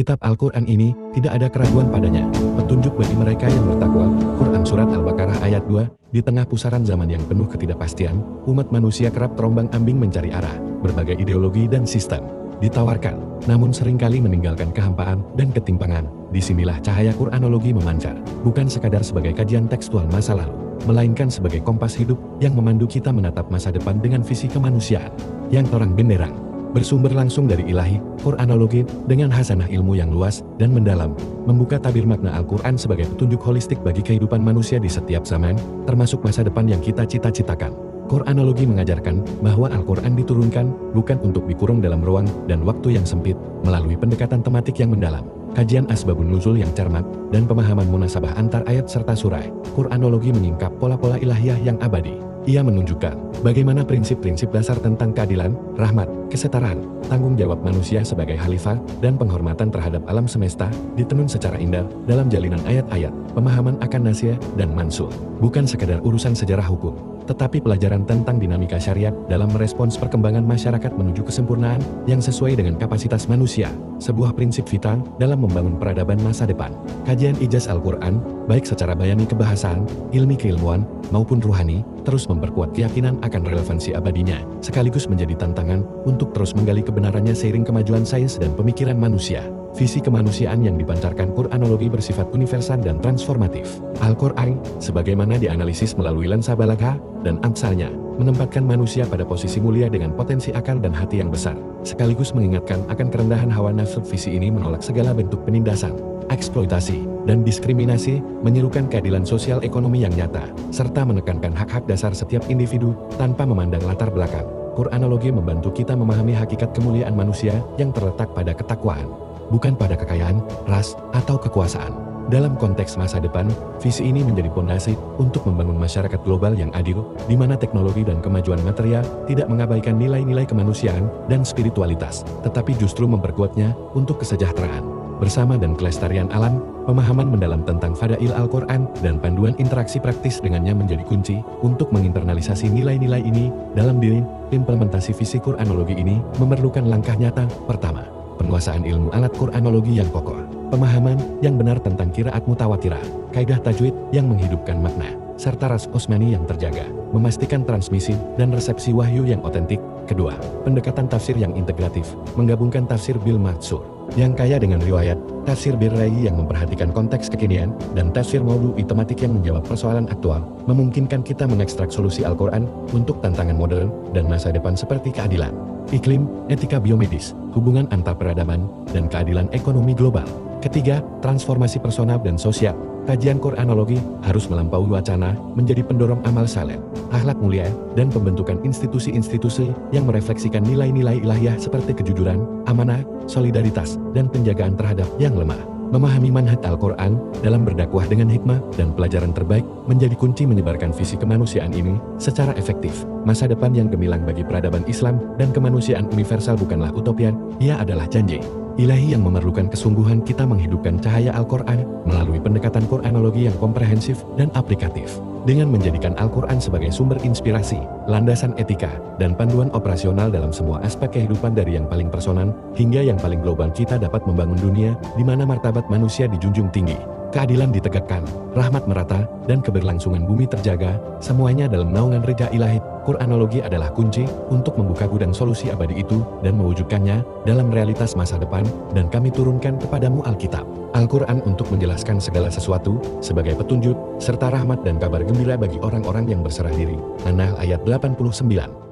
Kitab Al-Quran ini tidak ada keraguan padanya, petunjuk bagi mereka yang bertakwa. Quran Surat Al-Baqarah ayat 2, di tengah pusaran zaman yang penuh ketidakpastian, umat manusia kerap terombang-ambing mencari arah, berbagai ideologi dan sistem ditawarkan, namun seringkali meninggalkan kehampaan dan ketimpangan. Disinilah cahaya Quranologi memancar, bukan sekadar sebagai kajian tekstual masa lalu, melainkan sebagai kompas hidup yang memandu kita menatap masa depan dengan visi kemanusiaan yang terang benderang. Bersumber langsung dari ilahi, Quranologi dengan hasanah ilmu yang luas dan mendalam, membuka tabir makna Al-Quran sebagai petunjuk holistik bagi kehidupan manusia di setiap zaman, termasuk masa depan yang kita cita-citakan. Quranologi mengajarkan bahwa Al-Quran diturunkan bukan untuk dikurung dalam ruang dan waktu yang sempit, melalui pendekatan tematik yang mendalam, kajian asbabun nuzul yang cermat, dan pemahaman munasabah antar ayat serta surah. Quranologi menyingkap pola-pola ilahiyah yang abadi. Ia menunjukkan bagaimana prinsip-prinsip dasar tentang keadilan, rahmat, kesetaraan, tanggung jawab manusia sebagai khalifah, dan penghormatan terhadap alam semesta, ditenun secara indah dalam jalinan ayat-ayat, pemahaman akan nasyah dan mansul. Bukan sekadar urusan sejarah hukum, tetapi pelajaran tentang dinamika syariat dalam merespons perkembangan masyarakat menuju kesempurnaan yang sesuai dengan kapasitas manusia, sebuah prinsip vital dalam membangun peradaban masa depan. Kajian ijaz Al-Quran, baik secara bayani kebahasaan, ilmi keilmuan, maupun ruhani, terus memperkuat keyakinan akan relevansi abadinya, sekaligus menjadi tantangan untuk terus menggali kebenarannya seiring kemajuan sains dan pemikiran manusia. Visi kemanusiaan yang dipancarkan Quranologi bersifat universal dan transformatif. Al-Quran, sebagaimana dianalisis melalui lensa balagha dan amsalnya, menempatkan manusia pada posisi mulia dengan potensi akal dan hati yang besar, sekaligus mengingatkan akan kerendahan hawa nafsu. Visi ini menolak segala bentuk penindasan, eksploitasi, dan diskriminasi, menyerukan keadilan sosial ekonomi yang nyata, serta menekankan hak-hak dasar setiap individu tanpa memandang latar belakang. Quranologi membantu kita memahami hakikat kemuliaan manusia yang terletak pada ketakwaan, bukan pada kekayaan, ras, atau kekuasaan. Dalam konteks masa depan, visi ini menjadi fondasi untuk membangun masyarakat global yang adil, di mana teknologi dan kemajuan material tidak mengabaikan nilai-nilai kemanusiaan dan spiritualitas, tetapi justru memperkuatnya untuk kesejahteraan bersama dan kelestarian alam. Pemahaman mendalam tentang fadail Al-Quran dan panduan interaksi praktis dengannya menjadi kunci untuk menginternalisasi nilai-nilai ini dalam diri. Implementasi visi Quranologi ini memerlukan langkah nyata. Pertama, penguasaan ilmu alat Quranologi yang kokoh, pemahaman yang benar tentang qiraat mutawatirah, kaidah tajwid yang menghidupkan makna, serta ras osmani yang terjaga, memastikan transmisi dan resepsi wahyu yang otentik. Kedua, pendekatan tafsir yang integratif, menggabungkan tafsir bil maksur yang kaya dengan riwayat, tafsir bil ra'i yang memperhatikan konteks kekinian, dan tafsir maudu'i tematik yang menjawab persoalan aktual, memungkinkan kita mengekstrak solusi Al-Quran untuk tantangan modern dan masa depan seperti keadilan iklim, etika biomedis, hubungan antar peradaban, dan keadilan ekonomi global. Ketiga, transformasi personal dan sosial. Kajian Quranologi harus melampaui wacana, menjadi pendorong amal saleh, akhlak mulia, dan pembentukan institusi-institusi yang merefleksikan nilai-nilai ilahiyah seperti kejujuran, amanah, solidaritas, dan penjagaan terhadap yang lemah. Memahami manhaj Al-Quran dalam berdakwah dengan hikmah dan pelajaran terbaik menjadi kunci menyebarkan visi kemanusiaan ini secara efektif. Masa depan yang gemilang bagi peradaban Islam dan kemanusiaan universal bukanlah utopia, ia adalah janji ilahi yang memerlukan kesungguhan kita menghidupkan cahaya Al-Quran melalui pendekatan Quranologi yang komprehensif dan aplikatif. Dengan menjadikan Al-Quran sebagai sumber inspirasi, landasan etika, dan panduan operasional dalam semua aspek kehidupan dari yang paling personal hingga yang paling global, kita dapat membangun dunia di mana martabat manusia dijunjung tinggi, keadilan ditegakkan, rahmat merata, dan keberlangsungan bumi terjaga, semuanya dalam naungan reja ilahi. Quranologi adalah kunci untuk membuka gudang solusi abadi itu dan mewujudkannya dalam realitas masa depan, dan kami turunkan kepadamu Alkitab, Al-Quran untuk menjelaskan segala sesuatu sebagai petunjuk, serta rahmat dan kabar gembira bagi orang-orang yang berserah diri. An-Nahl ayat 89.